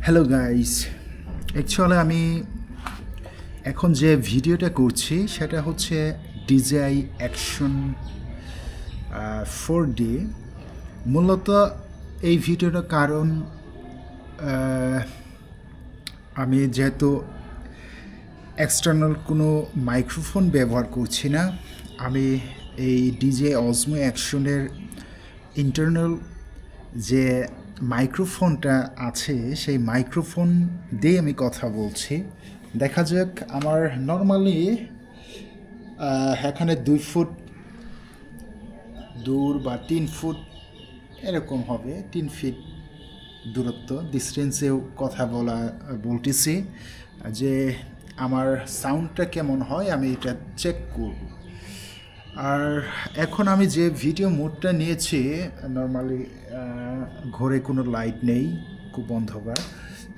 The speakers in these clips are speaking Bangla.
হ্যালো গাইস, অ্যাকচুয়ালি আমি এখন যে ভিডিওটা করছি সেটা হচ্ছে DJI অ্যাকশন 4D। মূলত এই ভিডিওটার কারণ আমি যেহেতু এক্সটার্নাল কোনো মাইক্রোফোন ব্যবহার করছি না, আমি এই DJI Osmo অ্যাকশনের ইন্টারনাল যে মাইক্রোফোনটা আছে সেই মাইক্রোফোন দিয়ে আমি কথা বলছি। দেখা যাক, আমার নর্মালি এখানে 2 ফুট দূর বা 3 ফুট এরকম হবে, 3 ফিট দূরত্ব ডিস্টেন্সেও কথা বলতেছি যে আমার সাউন্ডটা কেমন হয় আমি এটা চেক করব। আর এখন আমি যে ভিডিও মোডটা নিয়েছি, নর্মালি ঘরে কোনো লাইট নেই, খুব অন্ধকার,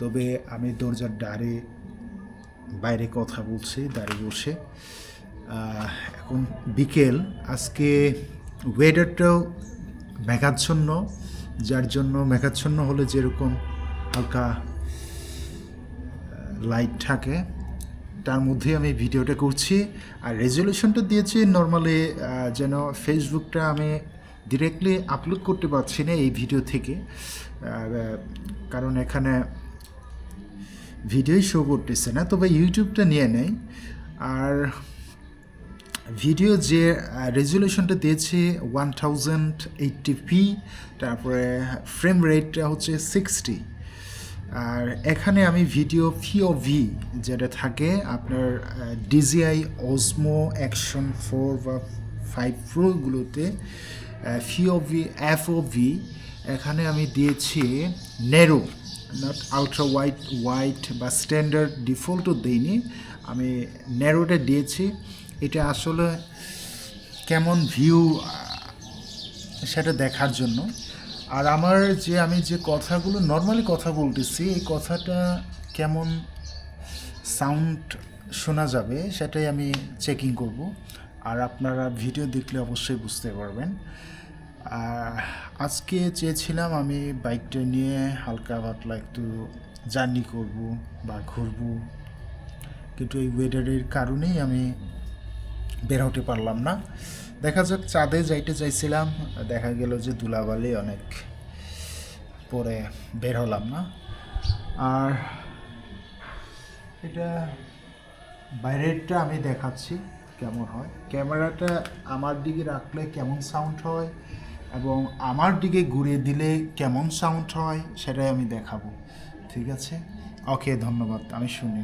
তবে আমি দরজার বাইরে কথা বলছি দাঁড়িয়ে বসে। এখন বিকেল, আজকে ওয়েদারটাও মেঘাচ্ছন্ন, যার জন্য মেঘাচ্ছন্ন হলে যেরকম হালকা লাইট থাকে তার মধ্যে আমি ভিডিওটা করছি। আর রেজলিউশনটা দিয়েছি নর্মালি, যেন ফেসবুকটা আমি ডিরেক্টলি আপলোড করতে পারছি না এই ভিডিও থেকে, কারণ এখানে ভিডিওই শো করতেছে না, তবে ইউটিউবটা নিয়ে নেয়। আর ভিডিও যে রেজলিউশনটা দিয়েছি 1080p, তারপরে ফ্রেম রেটটা হচ্ছে 60। আর এখানে আমি ভিডিও পিওভি যেটা থাকে আপনার DJI Osmo Action 4 বা 5 Proগুলোতে, FOV এখানে আমি দিয়েছি ন্যারো, নট আলট্রা ওয়াইড বা স্ট্যান্ডার্ড ডিফল্টও দিইনি, আমি ন্যারোটা দিয়েছি। এটা আসলে কেমন ভিউ সেটা দেখার জন্য। আর আমি যে কথাগুলো নর্মালি কথা বলতেছি, এই কথাটা কেমন সাউন্ড শোনা যাবে সেটাই আমি চেকিং করব। আর আপনারা ভিডিও দেখলে অবশ্যই বুঝতে পারবেন। আজকে চেয়েছিলাম আমি বাইকটা নিয়ে হালকা পাতলা একটু জার্নি করব বা ঘুরবো, কিন্তু এই ওয়েদারের কারণেই আমি বের হতে পারলাম না। দেখা যাক, চাঁদে যাইতে চাইছিলাম, দেখা গেল যে ধুলাবালি অনেক, পরে বের হলাম না। আর এটা বাইরেরটা আমি দেখাচ্ছি কেমন হয়, ক্যামেরাটা আমার দিকে রাখলে কেমন সাউন্ড হয় এবং আমার দিকে ঘুরিয়ে দিলে কেমন সাউন্ড হয় সেটাই আমি দেখাবো। ঠিক আছে, ওকে, ধন্যবাদ, আমি শুনি।